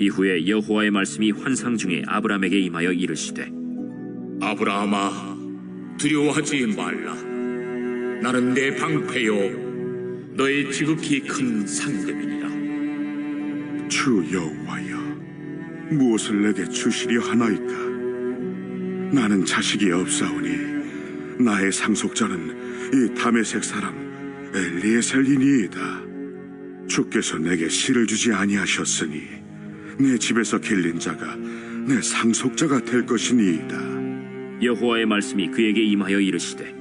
이후에 여호와의 말씀이 환상 중에 아브람에게 임하여 이르시되 아브라함아, 두려워하지 말라. 나는 내 방패요 너의 지극히 큰 상급이니라. 주 여호와여, 무엇을 내게 주시려 하나이까? 나는 자식이 없사오니 나의 상속자는 이 다메섹 사람 엘리에셀이니이다. 주께서 내게 씨를 주지 아니하셨으니 내 집에서 길린 자가 내 상속자가 될 것이니이다. 여호와의 말씀이 그에게 임하여 이르시되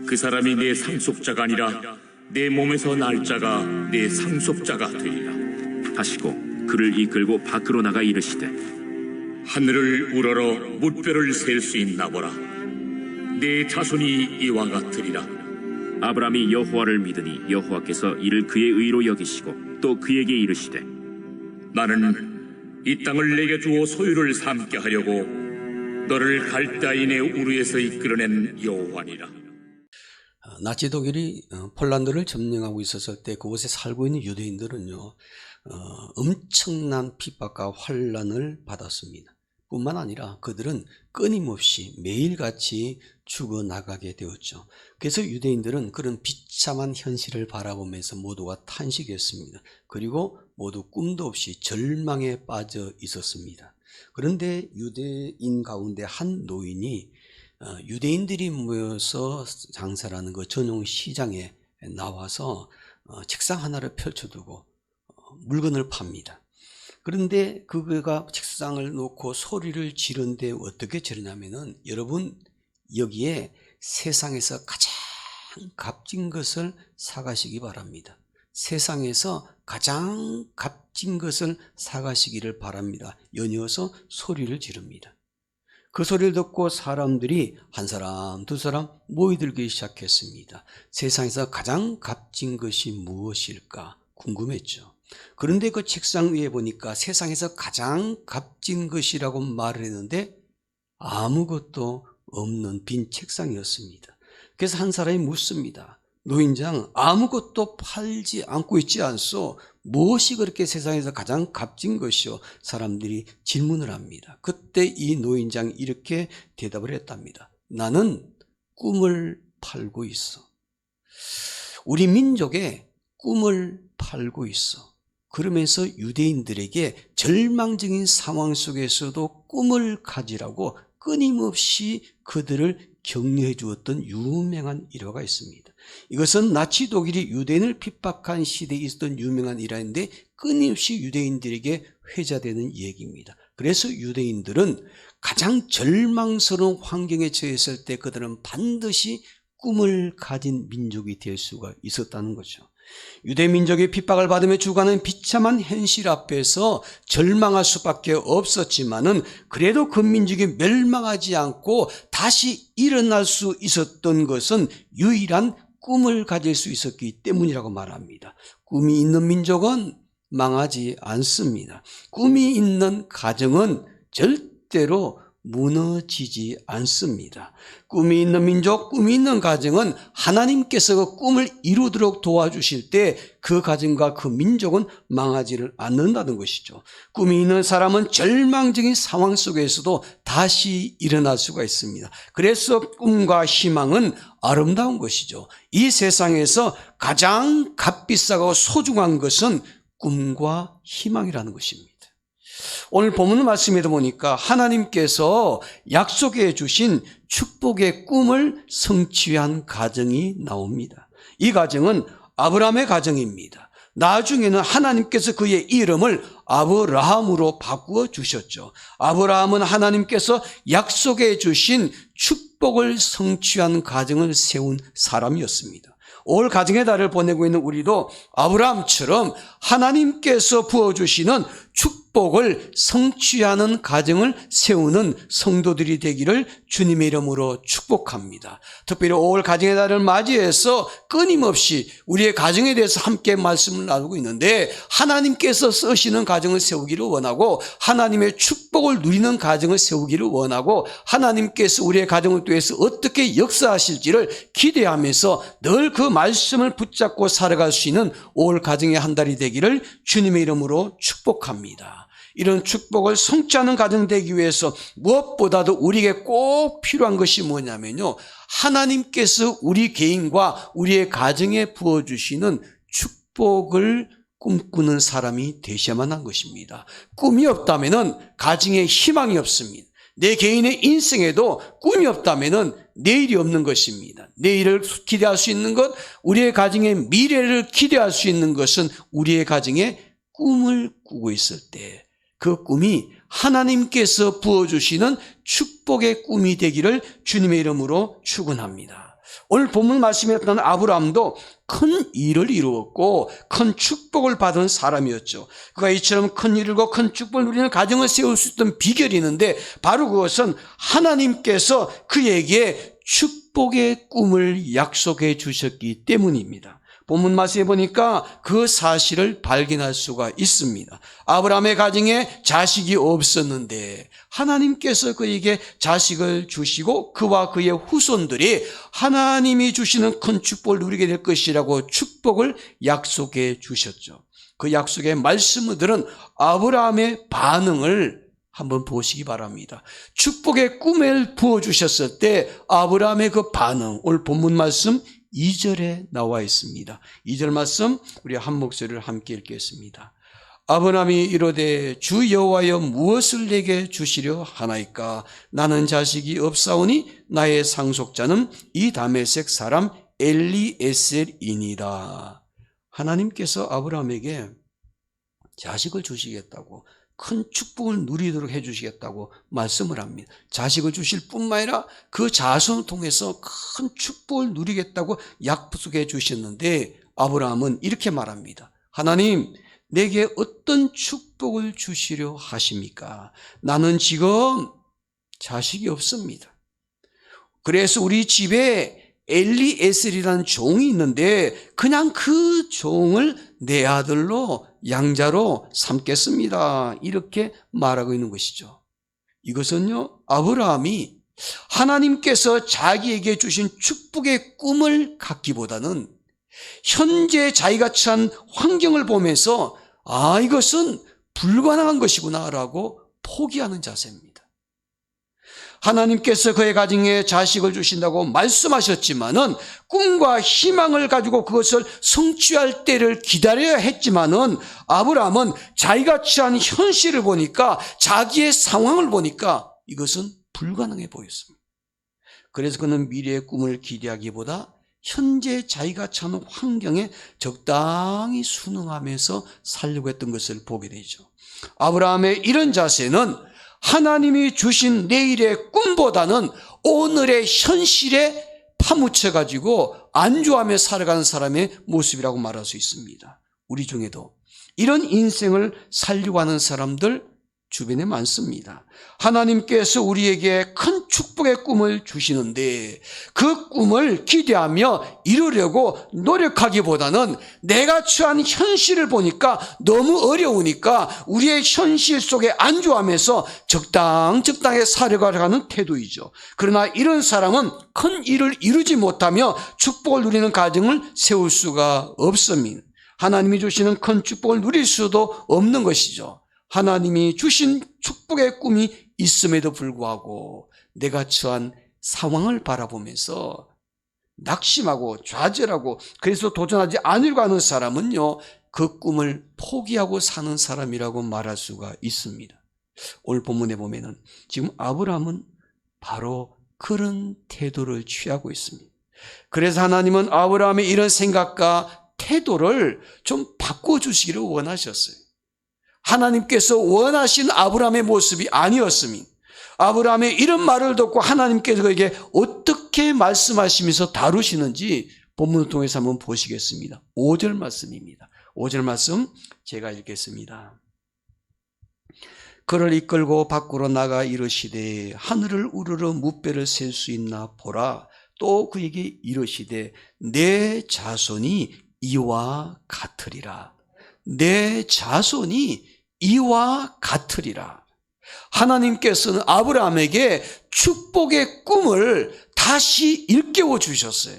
그 사람이 내 상속자가 아니라 내 몸에서 날 자가 내 상속자가 되리라. 하시고 그를 이끌고 밖으로 나가 이르시되 하늘을 우러러 무뼈를 셀 수 있나 보라. 내 자손이 이와 같으리라. 아브람이 여호와를 믿으니 여호와께서 이를 그의 의로 여기시고 또 그에게 이르시되 나는 이 땅을 내게 주어 소유를 삼게 하려고 너를 갈대아인의 우르에서 이끌어낸 여호와니라. 나치 독일이 폴란드를 점령하고 있었을 때 그곳에 살고 있는 유대인들은요, 엄청난 핍박과 환란을 받았습니다. 뿐만 아니라 그들은 끊임없이 매일같이 죽어나가게 되었죠. 그래서 유대인들은 그런 비참한 현실을 바라보면서 모두가 탄식했습니다. 그리고 모두 꿈도 없이 절망에 빠져 있었습니다. 그런데 유대인 가운데 한 노인이 유대인들이 모여서 장사라는 그 전용 시장에 나와서 책상 하나를 펼쳐두고 물건을 팝니다. 그런데 그가 책상을 놓고 소리를 지른데 어떻게 지르냐면은, 여러분 여기에 세상에서 가장 값진 것을 사가시기 바랍니다. 세상에서 가장 값진 것을 사가시기를 바랍니다. 연이어서 소리를 지릅니다. 그 소리를 듣고 사람들이 한 사람 두 사람 모이들기 시작했습니다. 세상에서 가장 값진 것이 무엇일까 궁금했죠. 그런데 그 책상 위에 보니까 세상에서 가장 값진 것이라고 말을 했는데 아무것도 없는 빈 책상이었습니다. 그래서 한 사람이 묻습니다. 노인장, 아무것도 팔지 않고 있지 않소? 무엇이 그렇게 세상에서 가장 값진 것이오? 사람들이 질문을 합니다. 그때 이 노인장이 이렇게 대답을 했답니다. 나는 꿈을 팔고 있어. 우리 민족에 꿈을 팔고 있어. 그러면서 유대인들에게 절망적인 상황 속에서도 꿈을 가지라고 끊임없이 그들을 격려해 주었던 유명한 일화가 있습니다. 이것은 나치 독일이 유대인을 핍박한 시대에 있었던 유명한 일화인데 끊임없이 유대인들에게 회자되는 얘기입니다. 그래서 유대인들은 가장 절망스러운 환경에 처했을 때 그들은 반드시 꿈을 가진 민족이 될 수가 있었다는 거죠. 유대 민족의 핍박을 받으며 죽어가는 비참한 현실 앞에서 절망할 수밖에 없었지만은 그래도 그 민족이 멸망하지 않고 다시 일어날 수 있었던 것은 유일한 꿈을 가질 수 있었기 때문이라고 말합니다. 꿈이 있는 민족은 망하지 않습니다. 꿈이 있는 가정은 절대로 무너지지 않습니다. 꿈이 있는 민족, 꿈이 있는 가정은 하나님께서 그 꿈을 이루도록 도와주실 때 그 가정과 그 민족은 망하지를 않는다는 것이죠. 꿈이 있는 사람은 절망적인 상황 속에서도 다시 일어날 수가 있습니다. 그래서 꿈과 희망은 아름다운 것이죠. 이 세상에서 가장 값비싸고 소중한 것은 꿈과 희망이라는 것입니다. 오늘 본문 말씀에도 보니까 하나님께서 약속해 주신 축복의 꿈을 성취한 가정이 나옵니다. 이 가정은 아브라함의 가정입니다. 나중에는 하나님께서 그의 이름을 아브라함으로 바꾸어 주셨죠. 아브라함은 하나님께서 약속해 주신 축복을 성취한 가정을 세운 사람이었습니다. 올 가정의 달을 보내고 있는 우리도 아브라함처럼 하나님께서 부어주시는 축복을 성취하는 가정을 세우는 성도들이 되기를 주님의 이름으로 축복합니다. 특별히 올 가정의 달을 맞이해서 끊임없이 우리의 가정에 대해서 함께 말씀을 나누고 있는데, 하나님께서 쓰시는 가정을 세우기를 원하고 하나님의 축복을 누리는 가정을 세우기를 원하고 하나님께서 우리의 가정을 통해서 어떻게 역사하실지를 기대하면서 늘 그 말씀을 붙잡고 살아갈 수 있는 올 가정의 한 달이 되기를 주님의 이름으로 축복합니다. 이런 축복을 성취하는 가정 되기 위해서 무엇보다도 우리에게 꼭 필요한 것이 뭐냐면요, 하나님께서 우리 개인과 우리의 가정에 부어주시는 축복을 꿈꾸는 사람이 되셔야만 한 것입니다. 꿈이 없다면 가정에 희망이 없습니다. 내 개인의 인생에도 꿈이 없다면 내일이 없는 것입니다. 내일을 기대할 수 있는 것, 우리의 가정의 미래를 기대할 수 있는 것은 우리의 가정에 꿈을 꾸고 있을 때 그 꿈이 하나님께서 부어주시는 축복의 꿈이 되기를 주님의 이름으로 축원합니다. 오늘 본문 말씀에 했던 아브라함도 큰 일을 이루었고 큰 축복을 받은 사람이었죠. 그가 이처럼 큰 일을 이루고 큰 축복을 누리는 가정을 세울 수 있던 비결이 있는데 바로 그것은 하나님께서 그에게 축복의 꿈을 약속해 주셨기 때문입니다. 본문 말씀에 보니까 그 사실을 발견할 수가 있습니다. 아브라함의 가정에 자식이 없었는데 하나님께서 그에게 자식을 주시고 그와 그의 후손들이 하나님이 주시는 큰 축복을 누리게 될 것이라고 축복을 약속해 주셨죠. 그 약속의 말씀들은 아브라함의 반응을 한번 보시기 바랍니다. 축복의 꿈을 부어주셨을 때 아브라함의 그 반응, 오늘 본문 말씀 2절에 나와 있습니다. 2절 말씀 우리 한 목소리를 함께 읽겠습니다. 아브라함이 이르되 주 여호와여 무엇을 내게 주시려 하나이까? 나는 자식이 없사오니 나의 상속자는 이 다메섹 사람 엘리에셀이니라. 하나님께서 아브라함에게 자식을 주시겠다고, 큰 축복을 누리도록 해주시겠다고 말씀을 합니다. 자식을 주실 뿐만 아니라 그 자손을 통해서 큰 축복을 누리겠다고 약속해 주셨는데 아브라함은 이렇게 말합니다. 하나님, 내게 어떤 축복을 주시려 하십니까? 나는 지금 자식이 없습니다. 그래서 우리 집에 엘리에셀이라는 종이 있는데 그냥 그 종을 내 아들로 양자로 삼겠습니다. 이렇게 말하고 있는 것이죠. 이것은요, 아브라함이 하나님께서 자기에게 주신 축복의 꿈을 갖기보다는 현재 자기가 처한 환경을 보면서 이것은 불가능한 것이구나라고 포기하는 자세입니다. 하나님께서 그의 가정에 자식을 주신다고 말씀하셨지만은 꿈과 희망을 가지고 그것을 성취할 때를 기다려야 했지만은 아브라함은 자기가 처한 현실을 보니까, 자기의 상황을 보니까 이것은 불가능해 보였습니다. 그래서 그는 미래의 꿈을 기대하기보다 현재 자기가 처한 환경에 적당히 순응하면서 살려고 했던 것을 보게 되죠. 아브라함의 이런 자세는 하나님이 주신 내일의 꿈보다는 오늘의 현실에 파묻혀가지고 안주하며 살아가는 사람의 모습이라고 말할 수 있습니다. 우리 중에도 이런 인생을 살려고 하는 사람들 주변에 많습니다. 하나님께서 우리에게 큰 축복의 꿈을 주시는데 그 꿈을 기대하며 이루려고 노력하기보다는 내가 처한 현실을 보니까 너무 어려우니까 우리의 현실 속에 안주하면서 적당하게 살아가려고 하는 태도이죠. 그러나 이런 사람은 큰 일을 이루지 못하며 축복을 누리는 가정을 세울 수가 없습니다. 하나님이 주시는 큰 축복을 누릴 수도 없는 것이죠. 하나님이 주신 축복의 꿈이 있음에도 불구하고 내가 처한 상황을 바라보면서 낙심하고 좌절하고 그래서 도전하지 않으려고 하는 사람은요, 그 꿈을 포기하고 사는 사람이라고 말할 수가 있습니다. 오늘 본문에 보면은 지금 아브라함은 바로 그런 태도를 취하고 있습니다. 그래서 하나님은 아브라함의 이런 생각과 태도를 좀 바꿔주시기를 원하셨어요. 하나님께서 원하신 아브라함의 모습이 아니었습니다. 아브라함의 이런 말을 듣고 하나님께서 그에게 어떻게 말씀하시면서 다루시는지 본문을 통해서 한번 보시겠습니다. 5절 말씀입니다. 5절 말씀 제가 읽겠습니다. 그를 이끌고 밖으로 나가 이르시되 하늘을 우러러 무뼈를 셀 수 있나 보라. 또 그에게 이르시되 내 자손이 이와 같으리라. 내 자손이 이와 같으리라. 하나님께서는 아브라함에게 축복의 꿈을 다시 일깨워 주셨어요.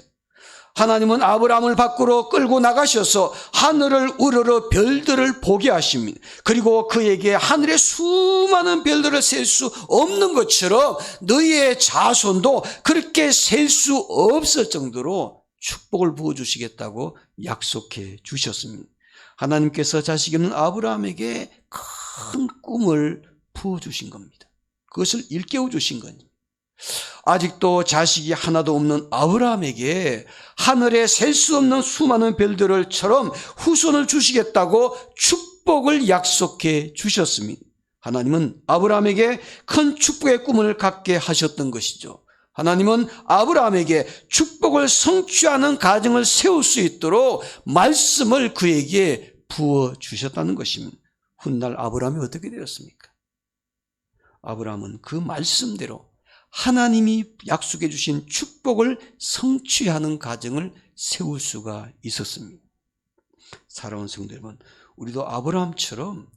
하나님은 아브라함을 밖으로 끌고 나가셔서 하늘을 우러러 별들을 보게 하십니다. 그리고 그에게 하늘의 수많은 별들을 셀 수 없는 것처럼 너희의 자손도 그렇게 셀 수 없을 정도로 축복을 부어주시겠다고 약속해 주셨습니다. 하나님께서 자식이 없는 아브라함에게 큰 꿈을 부어주신 겁니다. 그것을 일깨워 주신 겁니다. 아직도 자식이 하나도 없는 아브라함에게 하늘에 셀 수 없는 수많은 별들을처럼 후손을 주시겠다고 축복을 약속해 주셨습니다. 하나님은 아브라함에게 큰 축복의 꿈을 갖게 하셨던 것이죠. 하나님은 아브라함에게 축복을 성취하는 가정을 세울 수 있도록 말씀을 그에게 부어주셨다는 것입니다. 훗날 아브라함이 어떻게 되었습니까? 아브라함은 그 말씀대로 하나님이 약속해 주신 축복을 성취하는 가정을 세울 수가 있었습니다. 사랑하는 성도 여러분, 우리도 아브라함처럼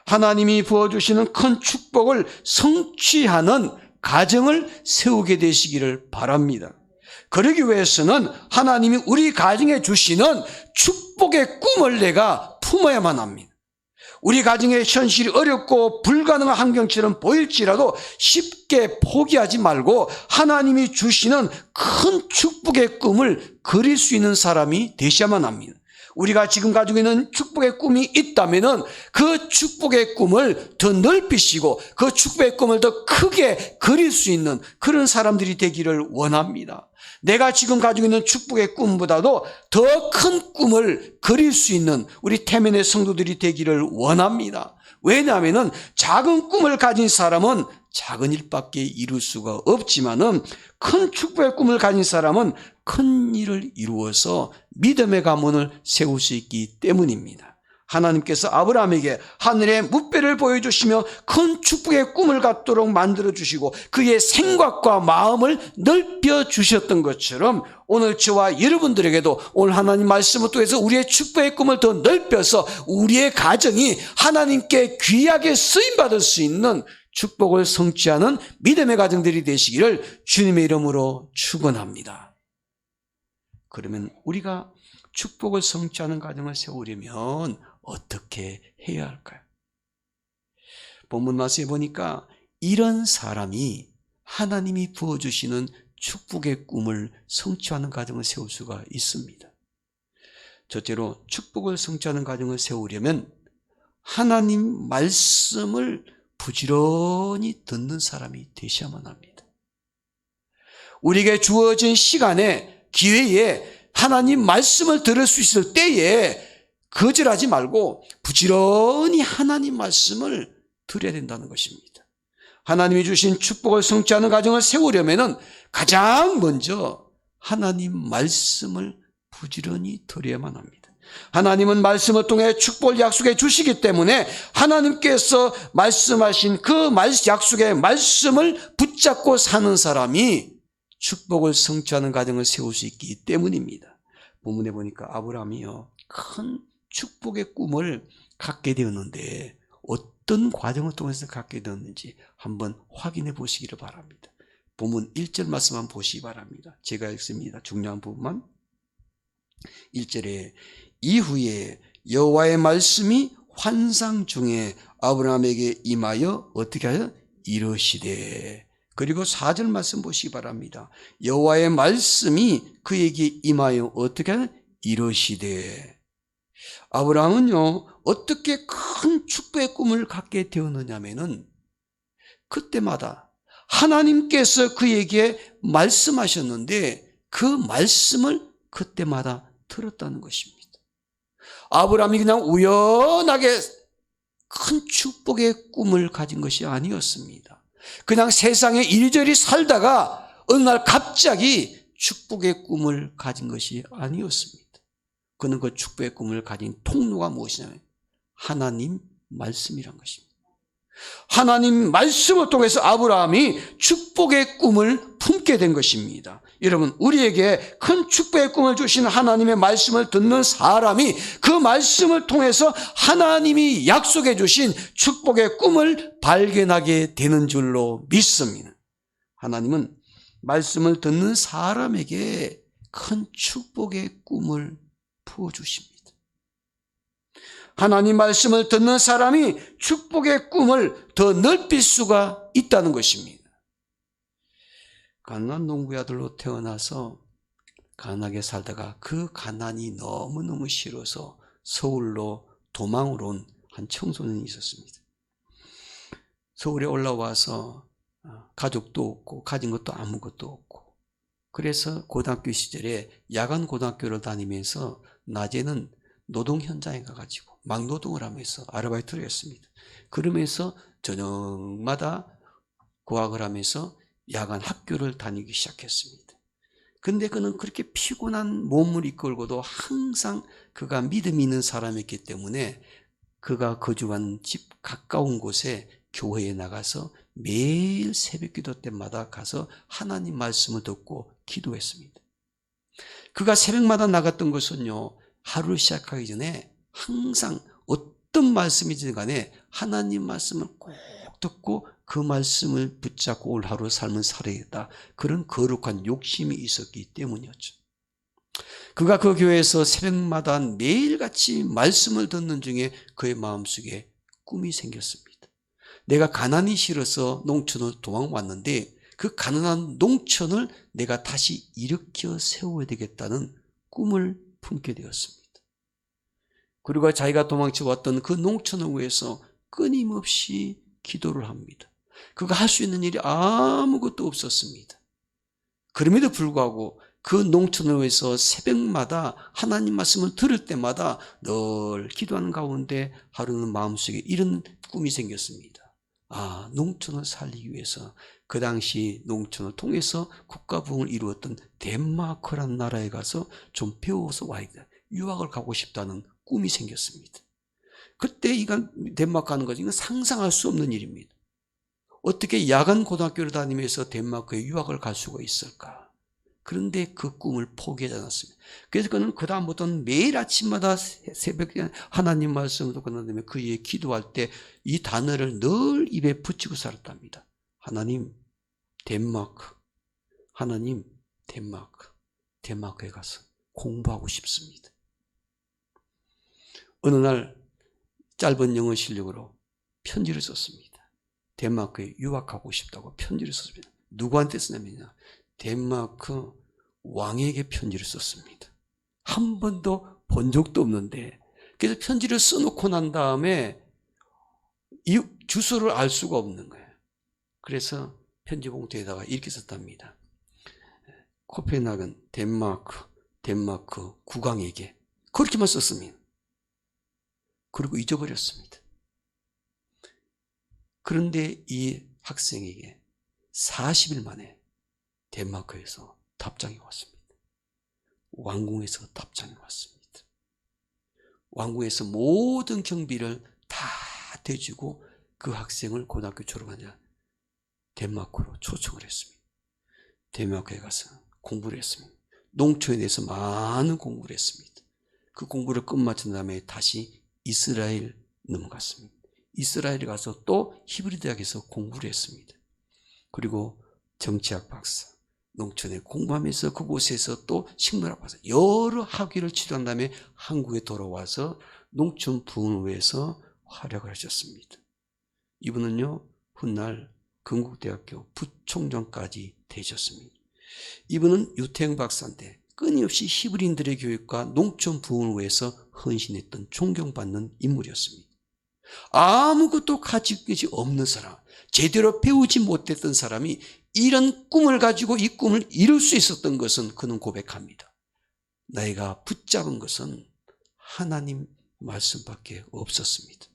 하나님이 부어주시는 큰 축복을 성취하는 가정을 세우게 되시기를 바랍니다. 그러기 위해서는 하나님이 우리 가정에 주시는 축복의 꿈을 내가 품어야만 합니다. 우리 가정의 현실이 어렵고 불가능한 환경처럼 보일지라도 쉽게 포기하지 말고 하나님이 주시는 큰 축복의 꿈을 그릴 수 있는 사람이 되셔야만 합니다. 우리가 지금 가지고 있는 축복의 꿈이 있다면 그 축복의 꿈을 더 넓히시고 그 축복의 꿈을 더 크게 그릴 수 있는 그런 사람들이 되기를 원합니다. 내가 지금 가지고 있는 축복의 꿈보다도 더 큰 꿈을 그릴 수 있는 우리 태면의 성도들이 되기를 원합니다. 왜냐하면 작은 꿈을 가진 사람은 작은 일밖에 이룰 수가 없지만은 큰 축복의 꿈을 가진 사람은 큰 일을 이루어서 믿음의 가문을 세울 수 있기 때문입니다. 하나님께서 아브라함에게 하늘의 무배를 보여주시며 큰 축복의 꿈을 갖도록 만들어주시고 그의 생각과 마음을 넓혀주셨던 것처럼 오늘 저와 여러분들에게도 오늘 하나님 말씀을 통해서 우리의 축복의 꿈을 더 넓혀서 우리의 가정이 하나님께 귀하게 쓰임받을 수 있는 축복을 성취하는 믿음의 가정들이 되시기를 주님의 이름으로 축원합니다. 그러면 우리가 축복을 성취하는 가정을 세우려면 어떻게 해야 할까요? 본문 말씀에 보니까 이런 사람이 하나님이 부어주시는 축복의 꿈을 성취하는 가정을 세울 수가 있습니다. 첫째로 축복을 성취하는 가정을 세우려면 하나님 말씀을 부지런히 듣는 사람이 되셔야만 합니다. 우리에게 주어진 시간에 기회에 하나님 말씀을 들을 수 있을 때에 거절하지 말고 부지런히 하나님 말씀을 들어야 된다는 것입니다. 하나님이 주신 축복을 성취하는 가정을 세우려면 가장 먼저 하나님 말씀을 부지런히 들어야만 합니다. 하나님은 말씀을 통해 축복을 약속해 주시기 때문에 하나님께서 말씀하신 그 약속의 말씀을 붙잡고 사는 사람이 축복을 성취하는 가정을 세울 수 있기 때문입니다. 본문에 보니까 아브라함이요 큰 축복의 꿈을 갖게 되었는데 어떤 과정을 통해서 갖게 되었는지 한번 확인해 보시기를 바랍니다. 본문 1절 말씀만 보시기 바랍니다. 제가 읽습니다. 중요한 부분만. 1절에 이후에 여호와의 말씀이 환상 중에 아브라함에게 임하여 어떻게 하여 이르시되, 그리고 4절 말씀 보시기 바랍니다. 여호와의 말씀이 그에게 임하여 어떻게 하여 이르시되. 아브라함은요 어떻게 큰 축복의 꿈을 갖게 되었느냐면은 그때마다 하나님께서 그에게 말씀하셨는데 그 말씀을 그때마다 들었다는 것입니다. 아브라함이 그냥 우연하게 큰 축복의 꿈을 가진 것이 아니었습니다. 그냥 세상에 이리저리 살다가 어느 날 갑자기 축복의 꿈을 가진 것이 아니었습니다. 그는 그 축복의 꿈을 가진 통로가 무엇이냐면 하나님 말씀이란 것입니다. 하나님 말씀을 통해서 아브라함이 축복의 꿈을 품게 된 것입니다. 여러분, 우리에게 큰 축복의 꿈을 주신 하나님의 말씀을 듣는 사람이 그 말씀을 통해서 하나님이 약속해 주신 축복의 꿈을 발견하게 되는 줄로 믿습니다. 하나님은 말씀을 듣는 사람에게 큰 축복의 꿈을 부어주십니다. 하나님 말씀을 듣는 사람이 축복의 꿈을 더 넓힐 수가 있다는 것입니다. 가난한 농부의 아들로 태어나서 가난하게 살다가 그 가난이 너무너무 싫어서 서울로 도망으로 온 한 청소년이 있었습니다. 서울에 올라와서 가족도 없고 가진 것도 아무것도 없고, 그래서 고등학교 시절에 야간 고등학교를 다니면서 낮에는 노동 현장에 가가지고 막노동을 하면서 아르바이트를 했습니다. 그러면서 저녁마다 고학을 하면서 야간 학교를 다니기 시작했습니다. 근데 그는 그렇게 피곤한 몸을 이끌고도 항상 그가 믿음이 있는 사람이었기 때문에 그가 거주한 집 가까운 곳에 교회에 나가서 매일 새벽기도 때마다 가서 하나님 말씀을 듣고 기도했습니다. 그가 새벽마다 나갔던 것은요, 하루를 시작하기 전에 항상 어떤 말씀이든 간에 하나님 말씀을 꼭 듣고 그 말씀을 붙잡고 올 하루 삶을 살아야겠다, 그런 거룩한 욕심이 있었기 때문이었죠. 그가 그 교회에서 새벽마다 매일같이 말씀을 듣는 중에 그의 마음속에 꿈이 생겼습니다. 내가 가난이 싫어서 농촌을 도망왔는데 그 가난한 농촌을 내가 다시 일으켜 세워야 되겠다는 꿈을 품게 되었습니다. 그리고 자기가 도망쳐 왔던 그 농촌을 위해서 끊임없이 기도를 합니다. 그가 할 수 있는 일이 아무것도 없었습니다. 그럼에도 불구하고 그 농촌을 위해서 새벽마다 하나님 말씀을 들을 때마다 늘 기도하는 가운데 하루는 마음속에 이런 꿈이 생겼습니다. 농촌을 살리기 위해서 그 당시 농촌을 통해서 국가부흥을 이루었던 덴마크라는 나라에 가서 좀 배워서 와야겠다, 유학을 가고 싶다는 꿈이 생겼습니다. 그때 이건 덴마크 가는 거지, 이건 상상할 수 없는 일입니다. 어떻게 야간 고등학교를 다니면서 덴마크에 유학을 갈 수가 있을까? 그런데 그 꿈을 포기하지 않았습니다. 그래서 그는 그 다음부터는 매일 아침마다 새벽에 하나님 말씀을 듣고 난 다음에 그의 기도할 때 이 단어를 늘 입에 붙이고 살았답니다. 하나님 덴마크, 하나님 덴마크, 덴마크에 가서 공부하고 싶습니다. 어느 날 짧은 영어 실력으로 편지를 썼습니다. 덴마크에 유학하고 싶다고 편지를 썼습니다. 누구한테 쓰냐면요, 덴마크 왕에게 편지를 썼습니다. 한 번도 본 적도 없는데, 그래서 편지를 써놓고 난 다음에 이 주소를 알 수가 없는 거예요. 그래서 편지 봉투에다가 이렇게 썼답니다. 코펜하겐 덴마크 국왕에게, 그렇게만 썼습니다. 그리고 잊어버렸습니다. 그런데 이 학생에게 40일 만에 덴마크에서 답장이 왔습니다. 왕궁에서 답장이 왔습니다. 왕궁에서 모든 경비를 다 대주고 그 학생을 고등학교 졸업하냐 덴마크로 초청을 했습니다. 덴마크에 가서 공부를 했습니다. 농촌에 대해서 많은 공부를 했습니다. 그 공부를 끝마친 다음에 다시 이스라엘 넘어갔습니다. 이스라엘에 가서 또 히브리 대학에서 공부를 했습니다. 그리고 정치학 박사, 농촌에 공부하면서 그곳에서 또 식물학 박사, 여러 학위를 취득한 다음에 한국에 돌아와서 농촌 부흥을 위해서 활약을 하셨습니다. 이분은요, 훗날 건국대학교 부총장까지 되셨습니다. 이분은 유태영 박사인데 끊임없이 히브리인들의 교육과 농촌 부흥을 위해서 헌신했던 존경받는 인물이었습니다. 아무것도 가지고 것이 없는 사람, 제대로 배우지 못했던 사람이 이런 꿈을 가지고 이 꿈을 이룰 수 있었던 것은 그는 고백합니다. 내가 붙잡은 것은 하나님 말씀밖에 없었습니다.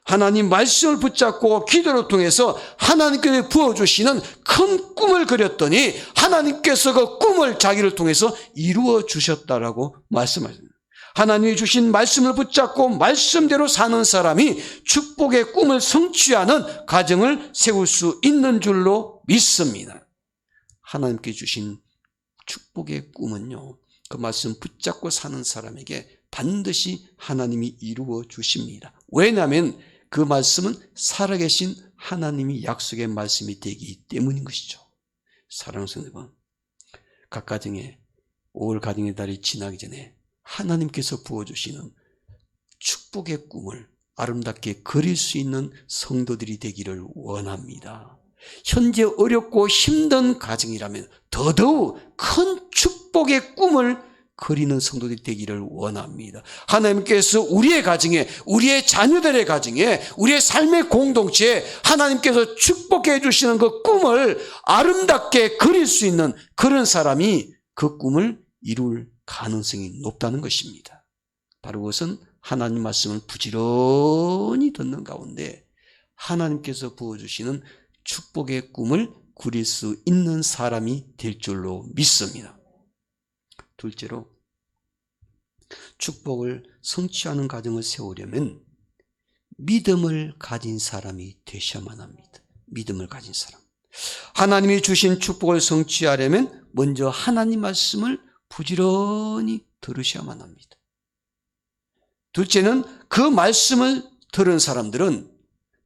하나님 말씀을 붙잡고 기도를 통해서 하나님께서 부어주시는 큰 꿈을 그렸더니 하나님께서 그 꿈을 자기를 통해서 이루어 주셨다라고 말씀하십니다. 하나님이 주신 말씀을 붙잡고 말씀대로 사는 사람이 축복의 꿈을 성취하는 가정을 세울 수 있는 줄로 믿습니다. 하나님께 주신 축복의 꿈은요, 그 말씀 붙잡고 사는 사람에게 반드시 하나님이 이루어 주십니다. 왜냐하면 그 말씀은 살아계신 하나님이 약속의 말씀이 되기 때문인 것이죠. 사랑하는 성도 여러분, 각 가정에 5월 가정의 달이 지나기 전에 하나님께서 부어주시는 축복의 꿈을 아름답게 그릴 수 있는 성도들이 되기를 원합니다. 현재 어렵고 힘든 가정이라면 더더욱 큰 축복의 꿈을 그리는 성도들이 되기를 원합니다. 하나님께서 우리의 가정에, 우리의 자녀들의 가정에, 우리의 삶의 공동체에 하나님께서 축복해 주시는 그 꿈을 아름답게 그릴 수 있는 그런 사람이 그 꿈을 이룰 가능성이 높다는 것입니다. 바로 그것은 하나님 말씀을 부지런히 듣는 가운데 하나님께서 부어주시는 축복의 꿈을 그릴 수 있는 사람이 될 줄로 믿습니다. 둘째로, 축복을 성취하는 가정을 세우려면 믿음을 가진 사람이 되셔야만 합니다. 믿음을 가진 사람. 하나님이 주신 축복을 성취하려면 먼저 하나님 말씀을 부지런히 들으셔야만 합니다. 둘째는 그 말씀을 들은 사람들은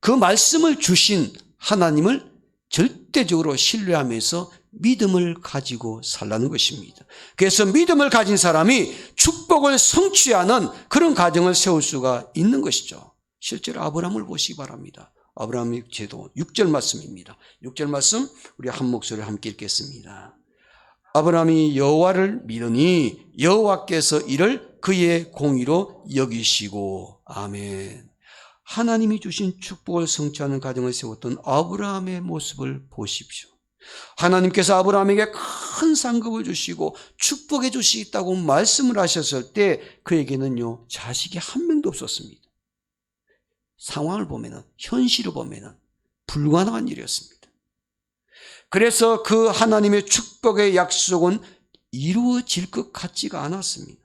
그 말씀을 주신 하나님을 절대적으로 신뢰하면서 믿음을 가지고 살라는 것입니다. 그래서 믿음을 가진 사람이 축복을 성취하는 그런 가정을 세울 수가 있는 것이죠. 실제로 아브라함을 보시기 바랍니다. 아브라함의 제도 6절 말씀입니다. 6절 말씀 우리 한 목소리를 함께 읽겠습니다. 아브라함이 여호와를 믿으니 여호와께서 이를 그의 공의로 여기시고. 아멘. 하나님이 주신 축복을 성취하는 가정을 세웠던 아브라함의 모습을 보십시오. 하나님께서 아브라함에게 큰 상급을 주시고 축복해 주시겠다고 말씀을 하셨을 때 그에게는요, 자식이 한 명도 없었습니다. 상황을 보면은, 현실을 보면은 불가능한 일이었습니다. 그래서 그 하나님의 축복의 약속은 이루어질 것 같지가 않았습니다.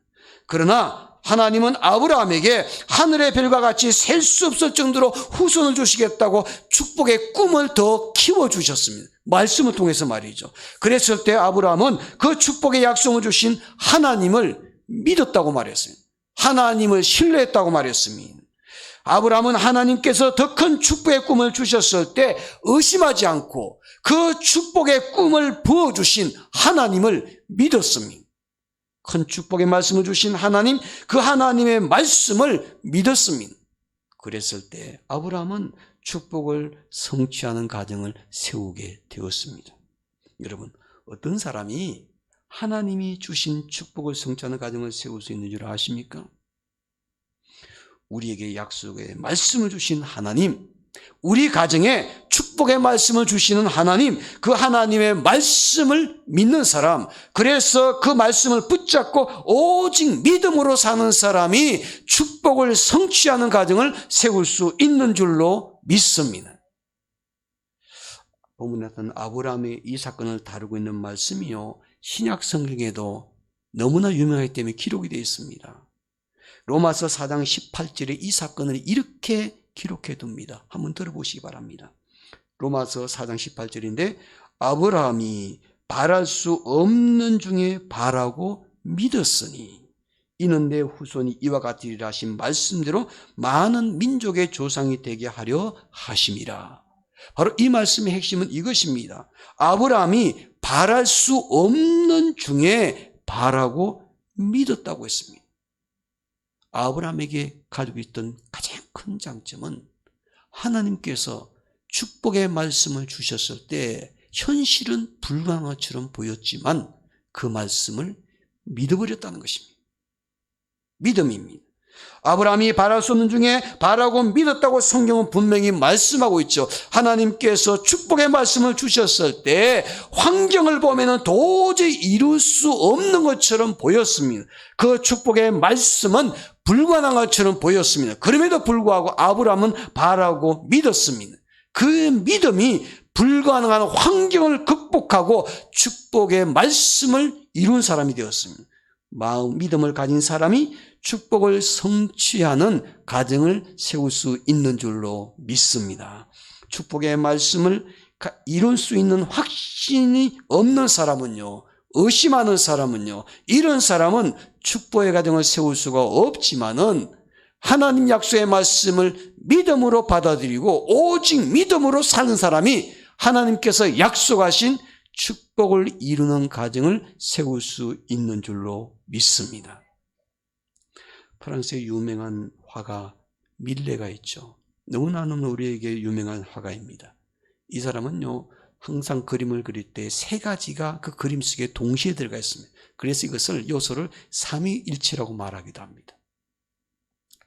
그러나 하나님은 아브라함에게 하늘의 별과 같이 셀 수 없을 정도로 후손을 주시겠다고 축복의 꿈을 더 키워주셨습니다. 말씀을 통해서 말이죠. 그랬을 때 아브라함은 그 축복의 약속을 주신 하나님을 믿었다고 말했어요. 하나님을 신뢰했다고 말했습니다. 아브라함은 하나님께서 더 큰 축복의 꿈을 주셨을 때 의심하지 않고 그 축복의 꿈을 부어주신 하나님을 믿었습니다. 큰 축복의 말씀을 주신 하나님, 그 하나님의 말씀을 믿었습니다. 그랬을 때 아브라함은 축복을 성취하는 가정을 세우게 되었습니다. 여러분, 어떤 사람이 하나님이 주신 축복을 성취하는 가정을 세울 수 있는 줄 아십니까? 우리에게 약속의 말씀을 주신 하나님, 우리 가정에 축복의 말씀을 주시는 하나님, 그 하나님의 말씀을 믿는 사람, 그래서 그 말씀을 붙잡고 오직 믿음으로 사는 사람이 축복을 성취하는 가정을 세울 수 있는 줄로 믿습니다. 본문에 나타난 아브라함의 이 사건을 다루고 있는 말씀이요, 신약 성경에도 너무나 유명하기 때문에 기록이 되어 있습니다. 로마서 4장 18절에 이 사건을 이렇게 기록해 둡니다. 한번 들어보시기 바랍니다. 로마서 4장 18절인데 아브라함이 바랄 수 없는 중에 바라고 믿었으니 이는 내 후손이 이와 같으리라 하신 말씀대로 많은 민족의 조상이 되게 하려 하심이라. 바로 이 말씀의 핵심은 이것입니다. 아브라함이 바랄 수 없는 중에 바라고 믿었다고 했습니다. 아브라함에게 가지고 있던 가장 큰 장점은 하나님께서 축복의 말씀을 주셨을 때 현실은 불가능한 것처럼 보였지만 그 말씀을 믿어버렸다는 것입니다. 믿음입니다. 아브라함이 바랄 수 없는 중에 바라고 믿었다고 성경은 분명히 말씀하고 있죠. 하나님께서 축복의 말씀을 주셨을 때 환경을 보면 도저히 이룰 수 없는 것처럼 보였습니다. 그 축복의 말씀은 불가능한 것처럼 보였습니다. 그럼에도 불구하고 아브라함은 바라고 믿었습니다. 그 믿음이 불가능한 환경을 극복하고 축복의 말씀을 이룬 사람이 되었습니다. 믿음을 가진 사람이 축복을 성취하는 가정을 세울 수 있는 줄로 믿습니다. 축복의 말씀을 이룰 수 있는 확신이 없는 사람은요, 의심하는 사람은요, 이런 사람은 축복의 가정을 세울 수가 없지만은 하나님 약속의 말씀을 믿음으로 받아들이고 오직 믿음으로 사는 사람이 하나님께서 약속하신 축복을 이루는 가정을 세울 수 있는 줄로 믿습니다. 프랑스의 유명한 화가 밀레가 있죠. 너무나는 우리에게 유명한 화가입니다. 이 사람은요, 항상 그림을 그릴 때 세 가지가 그 그림 속에 동시에 들어가 있습니다. 그래서 이것을 요소를 삼위일체라고 말하기도 합니다.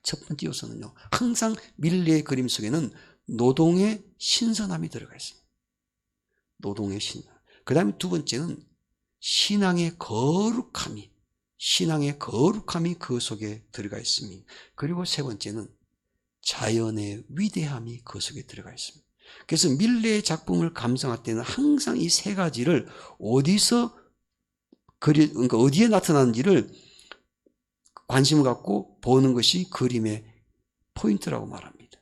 첫 번째 요소는요, 항상 밀레의 그림 속에는 노동의 신선함이 들어가 있습니다. 노동의 신선. 그 다음에 두 번째는 신앙의 거룩함이 그 속에 들어가 있습니다. 그리고 세 번째는 자연의 위대함이 그 속에 들어가 있습니다. 그래서 밀레의 작품을 감상할 때는 항상 이 세 가지를 그러니까 어디에 나타나는지를 관심을 갖고 보는 것이 그림의 포인트라고 말합니다.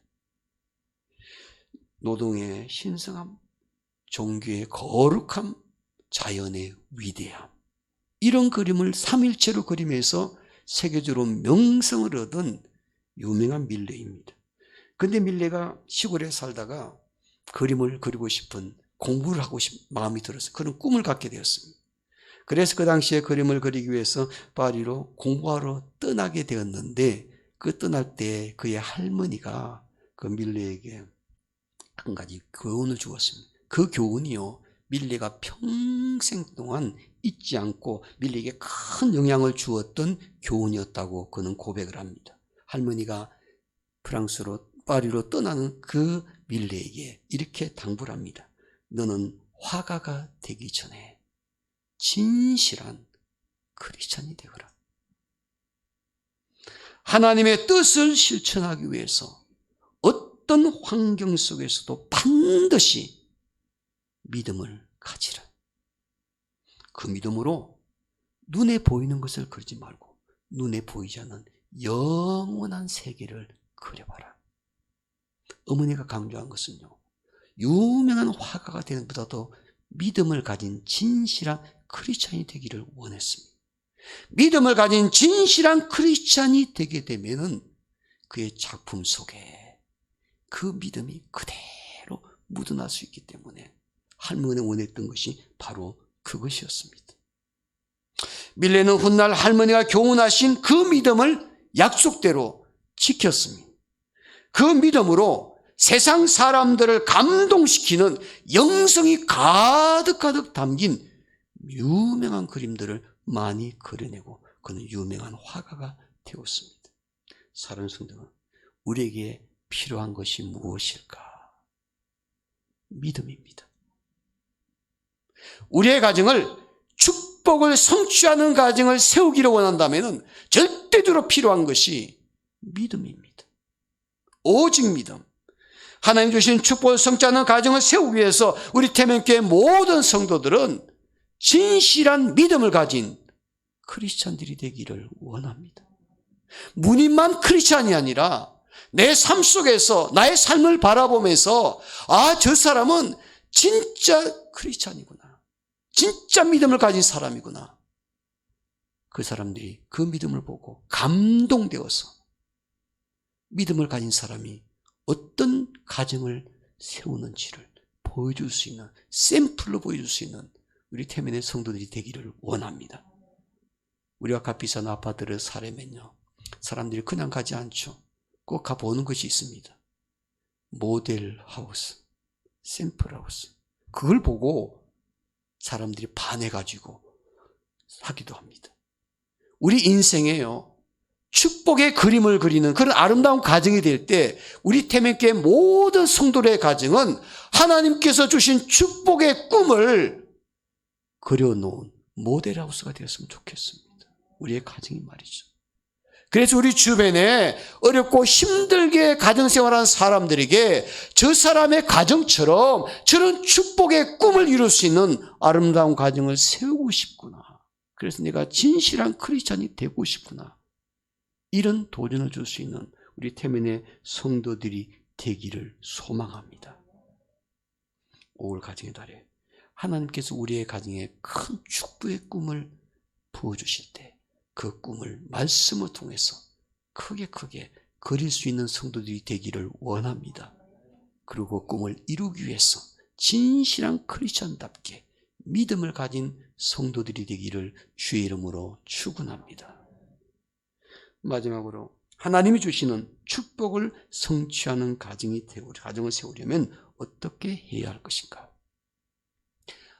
노동의 신성함, 종교의 거룩함, 자연의 위대함. 이런 그림을 삼일체로 그리면서 세계적으로 명성을 얻은 유명한 밀레입니다. 그런데 밀레가 시골에 살다가 그림을 그리고 싶은, 공부를 하고 싶은 마음이 들어서 그런 꿈을 갖게 되었습니다. 그래서 그 당시에 그림을 그리기 위해서 파리로 공부하러 떠나게 되었는데, 그 떠날 때 그의 할머니가 그 밀레에게 한 가지 교훈을 주었습니다. 그 교훈이요, 밀레가 평생 동안 잊지 않고 밀레에게 큰 영향을 주었던 교훈이었다고 그는 고백을 합니다. 할머니가 프랑스로 파리로 떠나는 그 밀레에게 이렇게 당부를 합니다. 너는 화가가 되기 전에 진실한 크리스찬이 되거라. 하나님의 뜻을 실천하기 위해서 어떤 환경 속에서도 반드시 믿음을 가지라. 그 믿음으로 눈에 보이는 것을 그리지 말고 눈에 보이지 않는 영원한 세계를 그려봐라. 어머니가 강조한 것은요, 유명한 화가가 되는 것보다도 믿음을 가진 진실한 크리스찬이 되기를 원했습니다. 믿음을 가진 진실한 크리스찬이 되게 되면은 그의 작품 속에 그 믿음이 그대로 묻어날 수 있기 때문에 할머니가 원했던 것이 바로 그것이었습니다. 밀레는 훗날 할머니가 교훈하신 그 믿음을 약속대로 지켰습니다. 그 믿음으로 세상 사람들을 감동시키는 영성이 가득가득 담긴 유명한 그림들을 많이 그려내고 그는 유명한 화가가 되었습니다. 사랑하는 성도는 우리에게 필요한 것이 무엇일까? 믿음입니다. 우리의 가정을 축복을 성취하는 가정을 세우기를 원한다면 절대적으로 필요한 것이 믿음입니다. 오직 믿음. 하나님 주신 축복을 성취하는 가정을 세우기 위해서 우리 태명교회 모든 성도들은 진실한 믿음을 가진 크리스찬들이 되기를 원합니다. 문인만 크리스찬이 아니라 내 삶 속에서 나의 삶을 바라보면서 저 사람은 진짜 크리스찬이구나. 진짜 믿음을 가진 사람이구나. 그 사람들이 그 믿음을 보고 감동되어서 믿음을 가진 사람이 어떤 가정을 세우는지를 보여줄 수 있는, 샘플로 보여줄 수 있는 우리 태민의 성도들이 되기를 원합니다. 우리가 값비싼 아파트를 사려면요, 사람들이 그냥 가지 않죠. 꼭 가보는 것이 있습니다. 모델 하우스, 샘플 하우스. 그걸 보고 사람들이 반해가지고 하기도 합니다. 우리 인생에요, 축복의 그림을 그리는 그런 아름다운 가정이 될 때 우리 태명교회 모든 성도들의 가정은 하나님께서 주신 축복의 꿈을 그려놓은 모델하우스가 되었으면 좋겠습니다. 우리의 가정이 말이죠. 그래서 우리 주변에 어렵고 힘들게 가정생활하는 사람들에게 저 사람의 가정처럼 저런 축복의 꿈을 이룰 수 있는 아름다운 가정을 세우고 싶구나. 그래서 내가 진실한 크리스찬이 되고 싶구나. 이런 도전을 줄 수 있는 우리 태민의 성도들이 되기를 소망합니다. 5월 가정의 달에 하나님께서 우리의 가정에 큰 축복의 꿈을 부어주실 때 그 꿈을 말씀을 통해서 크게 그릴 수 있는 성도들이 되기를 원합니다. 그리고 꿈을 이루기 위해서 진실한 크리스찬답게 믿음을 가진 성도들이 되기를 주의 이름으로 축원합니다. 마지막으로 하나님이 주시는 축복을 성취하는 가정을 세우려면 어떻게 해야 할 것인가?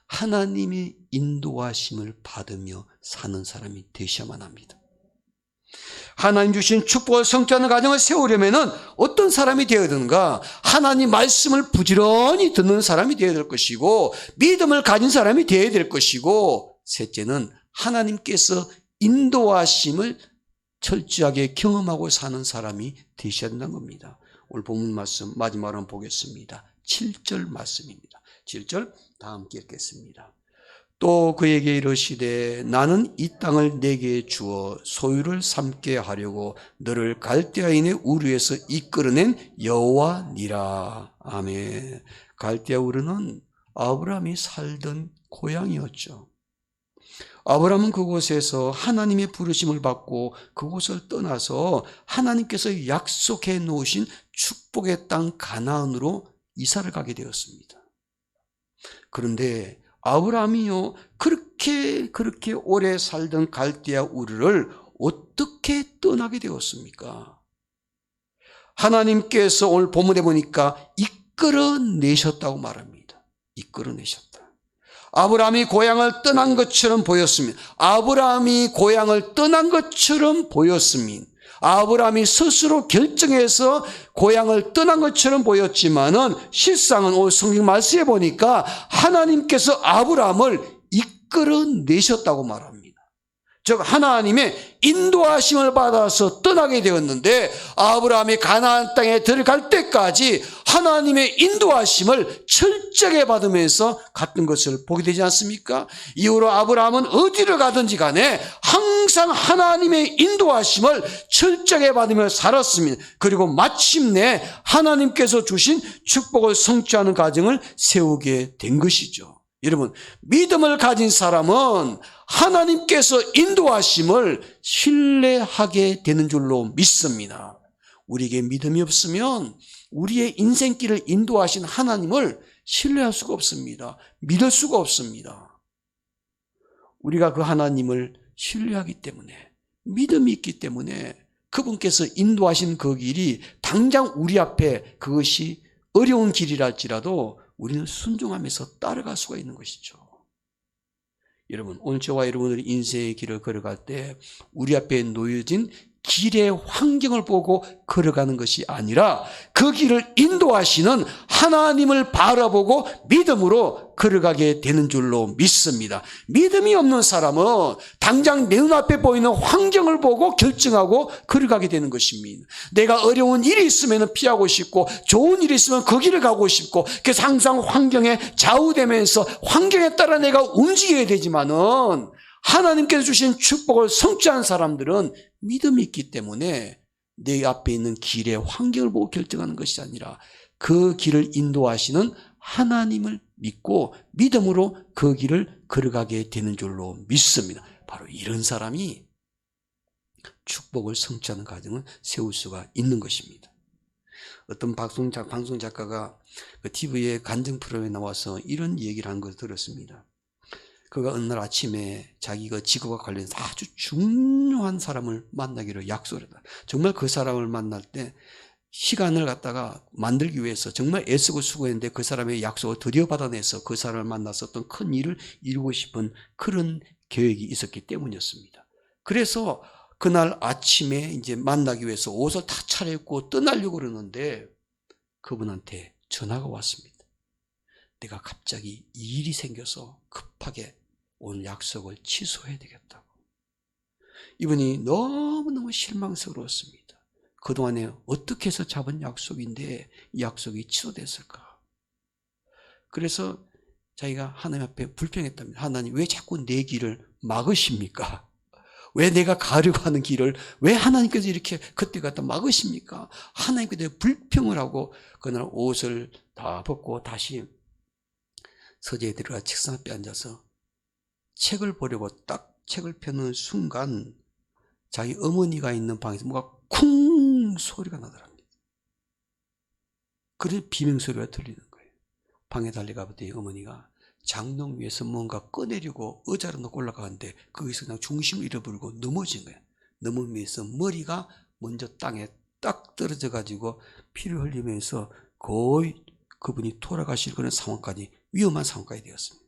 하나님의 인도하심을 받으며 사는 사람이 되셔야만 합니다. 하나님 주신 축복을 성취하는 가정을 세우려면 어떤 사람이 되어야 되는가? 하나님 말씀을 부지런히 듣는 사람이 되어야 될 것이고, 믿음을 가진 사람이 되어야 될 것이고, 셋째는 하나님께서 인도하심을 철저하게 경험하고 사는 사람이 되셔야 된다는 겁니다. 오늘 본문 말씀 마지막으로 보겠습니다. 7절 말씀입니다. 7절 다 함께 읽겠습니다. 또 그에게 이르시되 나는 이 땅을 내게 주어 소유를 삼게 하려고 너를 갈대아인의 우르에서 이끌어낸 여호와니라. 아멘. 갈대아 우르는 아브라함이 살던 고향이었죠. 아브라함은 그곳에서 하나님의 부르심을 받고 그곳을 떠나서 하나님께서 약속해 놓으신 축복의 땅 가나안으로 이사를 가게 되었습니다. 그런데 아브라함이요, 그렇게 오래 살던 갈대아 우르를 어떻게 떠나게 되었습니까? 하나님께서 오늘 본문에 보니까 이끌어내셨다고 말합니다. 이끌어내셨다. 아브라함이 고향을 떠난 것처럼 보였습니다. 아브라함이 고향을 떠난 것처럼 보였습니다. 아브라함이 스스로 결정해서 고향을 떠난 것처럼 보였지만은 실상은 오늘 성경 말씀에 보니까 하나님께서 아브라함을 이끌어내셨다고 말합니다. 즉 하나님의 인도하심을 받아서 떠나게 되었는데, 아브라함이 가나안 땅에 들어갈 때까지 하나님의 인도하심을 철저하게 받으면서 갔던 것을 보게 되지 않습니까? 이후로 아브라함은 어디를 가든지 간에 항상 하나님의 인도하심을 철저하게 받으며 살았습니다. 그리고 마침내 하나님께서 주신 축복을 성취하는 가정을 세우게 된 것이죠. 여러분, 믿음을 가진 사람은 하나님께서 인도하심을 신뢰하게 되는 줄로 믿습니다. 우리에게 믿음이 없으면 우리의 인생길을 인도하신 하나님을 신뢰할 수가 없습니다. 믿을 수가 없습니다. 우리가 그 하나님을 신뢰하기 때문에, 믿음이 있기 때문에 그분께서 인도하신 그 길이 당장 우리 앞에 그것이 어려운 길이랄지라도 우리는 순종하면서 따라갈 수가 있는 것이죠. 여러분, 오늘 저와 여러분들이 인생의 길을 걸어갈 때 우리 앞에 놓여진 길의 환경을 보고 걸어가는 것이 아니라 그 길을 인도하시는 하나님을 바라보고 믿음으로 걸어가게 되는 줄로 믿습니다. 믿음이 없는 사람은 당장 내 눈앞에 보이는 환경을 보고 결정하고 걸어가게 되는 것입니다. 내가 어려운 일이 있으면 피하고 싶고 좋은 일이 있으면 그 길을 가고 싶고, 그래서 항상 환경에 좌우되면서 환경에 따라 내가 움직여야 되지만은 하나님께서 주신 축복을 성취한 사람들은 믿음이 있기 때문에 내 앞에 있는 길의 환경을 보고 결정하는 것이 아니라 그 길을 인도하시는 하나님을 믿고 믿음으로 그 길을 걸어가게 되는 줄로 믿습니다. 바로 이런 사람이 축복을 성취하는 가정을 세울 수가 있는 것입니다. 어떤 방송 작가가 그 TV에 간증 프로그램에 나와서 이런 얘기를 한 것을 들었습니다. 그가 어느 날 아침에 자기가 직업과 관련해서 아주 중요한 사람을 만나기로 약속을 했다. 정말 그 사람을 만날 때 시간을 갖다가 만들기 위해서 정말 애쓰고 수고했는데 그 사람의 약속을 드디어 받아내서 그 사람을 만나서 어떤 큰 일을 이루고 싶은 그런 계획이 있었기 때문이었습니다. 그래서 그날 아침에 이제 만나기 위해서 옷을 다 차려입고 떠나려고 그러는데 그분한테 전화가 왔습니다. 내가 갑자기 일이 생겨서 급하게 오늘 약속을 취소해야 되겠다고. 이분이 너무너무 실망스러웠습니다. 그동안에 어떻게 해서 잡은 약속인데 이 약속이 취소됐을까? 그래서 자기가 하나님 앞에 불평했답니다. 하나님, 왜 자꾸 내 길을 막으십니까? 왜 내가 가려고 하는 길을 왜 하나님께서 이렇게 그때 갖다 막으십니까? 하나님께서 불평을 하고 그날 옷을 다 벗고 다시 서재에 들어가 책상 앞에 앉아서 책을 보려고 딱 책을 펴는 순간 자기 어머니가 있는 방에서 뭐가 쿵 소리가 나더랍니다. 그래서 비명소리가 들리는 거예요. 방에 달려가 봤더니 어머니가 장롱 위에서 뭔가 꺼내려고 의자로 놓고 올라가는데 거기서 그냥 중심을 잃어버리고 넘어진 거예요. 넘으면서 머리가 먼저 땅에 딱 떨어져 가지고 피를 흘리면서 거의 그분이 돌아가실 그런 상황까지, 위험한 상황까지 되었습니다.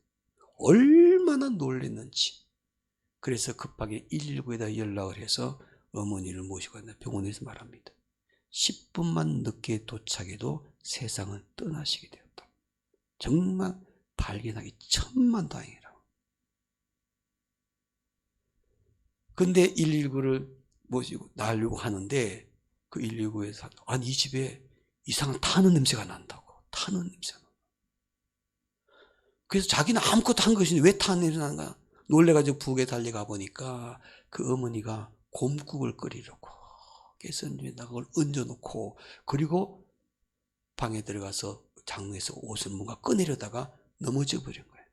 얼마나 놀랐는지. 그래서 급하게 119에다 연락을 해서 어머니를 모시고 병원에서 말합니다. 10분만 늦게 도착해도 세상은 떠나시게 되었다. 정말 발견하기 천만다행이라고. 근데 119를 모시고 나으려고 하는데 그 119에서 아니 이 집에 이상한 타는 냄새가 난다고. 타는 냄새가 난다. 그래서 자기는 아무것도 한 것이 왜 타는 냄새가 나는가 놀래가지고 부엌에 달려가 보니까 그 어머니가 곰국을 끓이려고 깨선에다 그걸 얹어놓고 그리고 방에 들어가서 장롱에서 옷을 뭔가 꺼내려다가 넘어져 버린 거예요.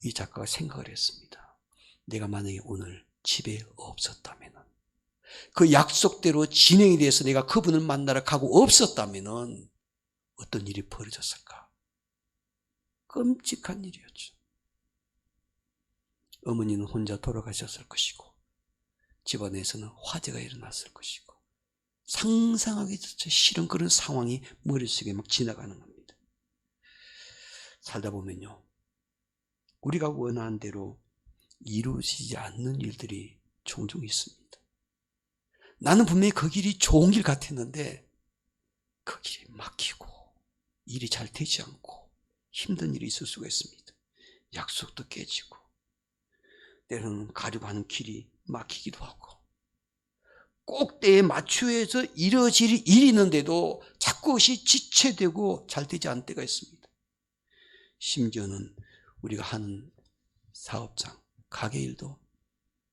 이 작가가 생각을 했습니다. 내가 만약에 오늘 집에 없었다면, 그 약속대로 진행이 돼서 내가 그분을 만나러 가고 없었다면 어떤 일이 벌어졌을까? 끔찍한 일이었죠. 어머니는 혼자 돌아가셨을 것이고 집안에서는 화재가 일어났을 것이고 상상하기조차 싫은 그런 상황이 머릿속에 막 지나가는 겁니다. 살다 보면요, 우리가 원하는 대로 이루어지지 않는 일들이 종종 있습니다. 나는 분명히 그 길이 좋은 길 같았는데 그 길이 막히고 일이 잘 되지 않고 힘든 일이 있을 수가 있습니다. 약속도 깨지고 때로는 가려고 하는 길이 막히기도 하고 꼭 때에 맞추어서 이루어질 일이 있는데도 자꾸 그것이 지체되고 잘 되지 않을 때가 있습니다. 심지어는 우리가 하는 사업장, 가게 일도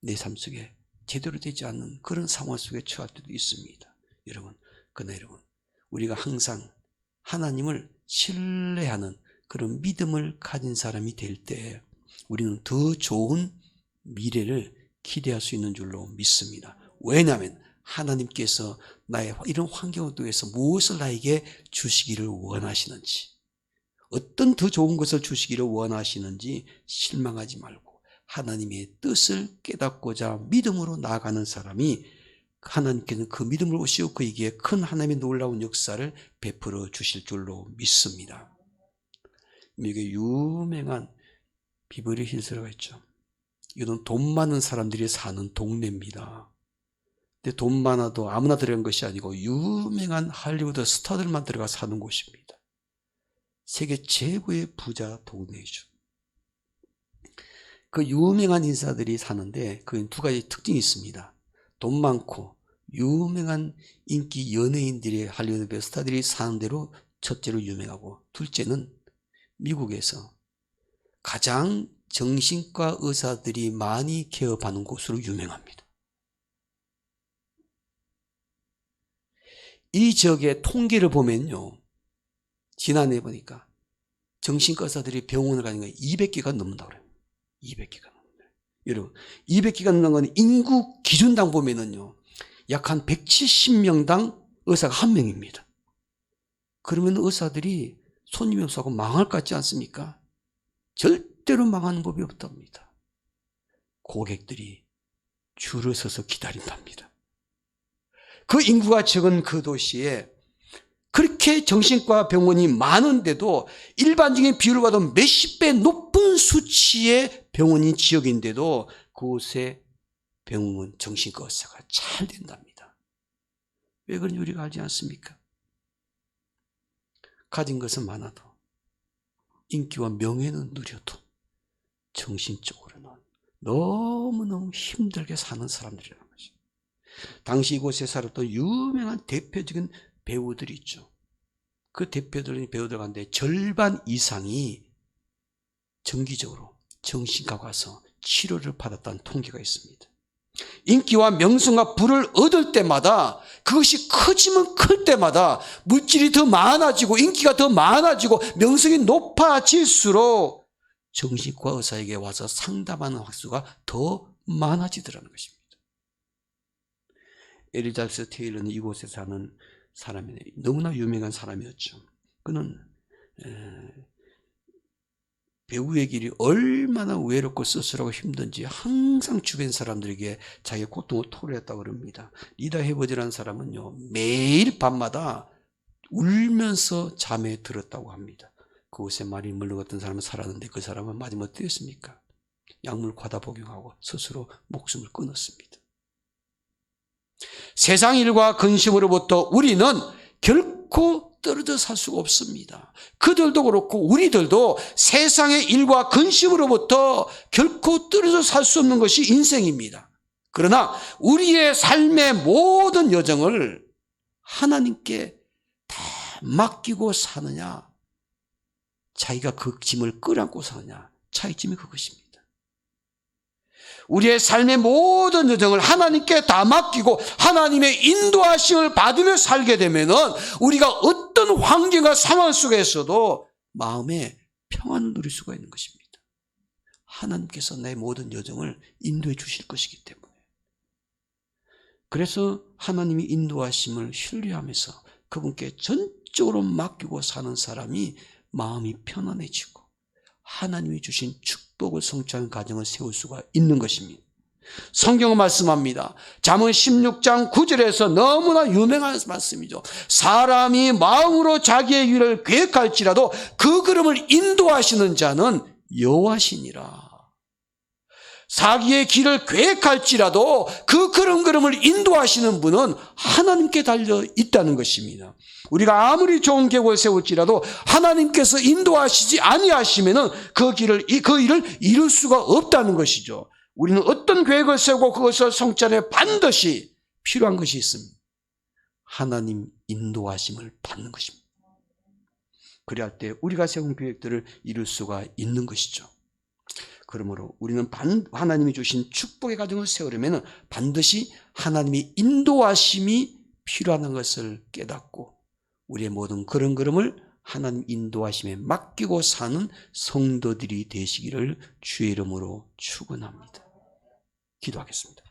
내 삶 속에 제대로 되지 않는 그런 상황 속에 처할 때도 있습니다. 그러나 여러분, 우리가 항상 하나님을 신뢰하는 그런 믿음을 가진 사람이 될 때 우리는 더 좋은 미래를 기대할 수 있는 줄로 믿습니다. 왜냐하면 하나님께서 나의 이런 환경 속에서 무엇을 나에게 주시기를 원하시는지, 어떤 더 좋은 것을 주시기를 원하시는지 실망하지 말고 하나님의 뜻을 깨닫고자 믿음으로 나아가는 사람이 하나님께서는 그 믿음을 오시고 그에게 큰 하나님의 놀라운 역사를 베풀어 주실 줄로 믿습니다. 이게 유명한 비버리 힐스가 있죠. 이건 돈 많은 사람들이 사는 동네입니다. 근데 돈 많아도 아무나 들어간 것이 아니고 유명한 할리우드 스타들만 들어가 사는 곳입니다. 세계 최고의 부자 동네이죠. 그 유명한 인사들이 사는데 그 두 가지 특징이 있습니다. 돈 많고 유명한 인기 연예인들의 할리우드 스타들이 사는 대로 첫째로 유명하고, 둘째는 미국에서 가장 정신과 의사들이 많이 개업하는 곳으로 유명합니다. 이 지역의 통계를 보면요, 지난해 보니까 정신과 의사들이 병원을 가는 게 200개가 넘는다고 그래요. 200개가 넘는다. 여러분, 200개가 넘는 건 인구 기준당 보면은요, 약 한 170명당 의사가 1명입니다. 그러면 의사들이 손님이 없어서 망할 것 같지 않습니까? 절대로 망하는 법이 없답니다. 고객들이 줄을 서서 기다린답니다. 그 인구가 적은 그 도시에 그렇게 정신과 병원이 많은데도 일반적인 비율을 봐도 몇십 배 높은 수치의 병원인 지역인데도 그곳에 병원 정신과 의사가 잘 된답니다. 왜 그런지 우리가 알지 않습니까? 가진 것은 많아도 인기와 명예는 누려도 정신적으로는 너무너무 힘들게 사는 사람들이라는 거죠. 당시 이곳에 살았던 유명한 대표적인 배우들이 있죠. 그 대표적인 배우들 가운데 절반 이상이 정기적으로 정신과 가서 치료를 받았다는 통계가 있습니다. 인기와 명성과 부를 얻을 때마다, 그것이 커지면 클 때마다 물질이 더 많아지고 인기가 더 많아지고 명성이 높아질수록 정신과 의사에게 와서 상담하는 횟수가 더 많아지더라는 것입니다. 엘리자베스 테일러는 이곳에 사는 사람이 너무나 유명한 사람이었죠. 그는 배우의 길이 얼마나 외롭고 쓸쓸하고 힘든지 항상 주변 사람들에게 자기의 고통을 토로했다고 그럽니다. 리다 헤버즈라는 사람은요, 매일 밤마다 울면서 잠에 들었다고 합니다. 그곳에 많이 물러갔던 사람은 살았는데 그 사람은 마지막에 어땠습니까? 약물 과다 복용하고 스스로 목숨을 끊었습니다. 세상 일과 근심으로부터 우리는 결코 떨어져 살 수가 없습니다. 그들도 그렇고 우리들도 세상의 일과 근심으로부터 결코 떨어져 살 수 없는 것이 인생입니다. 그러나 우리의 삶의 모든 여정을 하나님께 다 맡기고 사느냐, 자기가 그 짐을 끌어안고 사느냐, 차이점이 그것입니다. 우리의 삶의 모든 여정을 하나님께 다 맡기고 하나님의 인도하심을 받으며 살게 되면은 우리가 어떤 환경과 상황 속에서도 마음의 평안을 누릴 수가 있는 것입니다. 하나님께서 내 모든 여정을 인도해 주실 것이기 때문에. 그래서 하나님이 인도하심을 신뢰하면서 그분께 전적으로 맡기고 사는 사람이 마음이 편안해지고 하나님이 주신 축복을 성취하는 가정을 세울 수가 있는 것입니다. 성경은 말씀합니다. 잠언 16장 9절에서 너무나 유명한 말씀이죠. 사람이 마음으로 자기의 길을 계획할지라도 그 걸음을 인도하시는 자는 여호와시니라. 자기의 길을 계획할지라도 그 걸음을 인도하시는 분은 하나님께 달려 있다는 것입니다. 우리가 아무리 좋은 계획을 세울지라도 하나님께서 인도하시지 아니하시면은 그 일을 이룰 수가 없다는 것이죠. 우리는 어떤 계획을 세우고 그것을 성취하려 반드시 필요한 것이 있습니다. 하나님 인도하심을 받는 것입니다. 그래야 때 우리가 세운 계획들을 이룰 수가 있는 것이죠. 그러므로 우리는 하나님이 주신 축복의 가정을 세우려면 반드시 하나님의 인도하심이 필요한 것을 깨닫고 우리의 모든 그런 걸음을 하나님 인도하심에 맡기고 사는 성도들이 되시기를 주의 이름으로 축원합니다. 기도하겠습니다.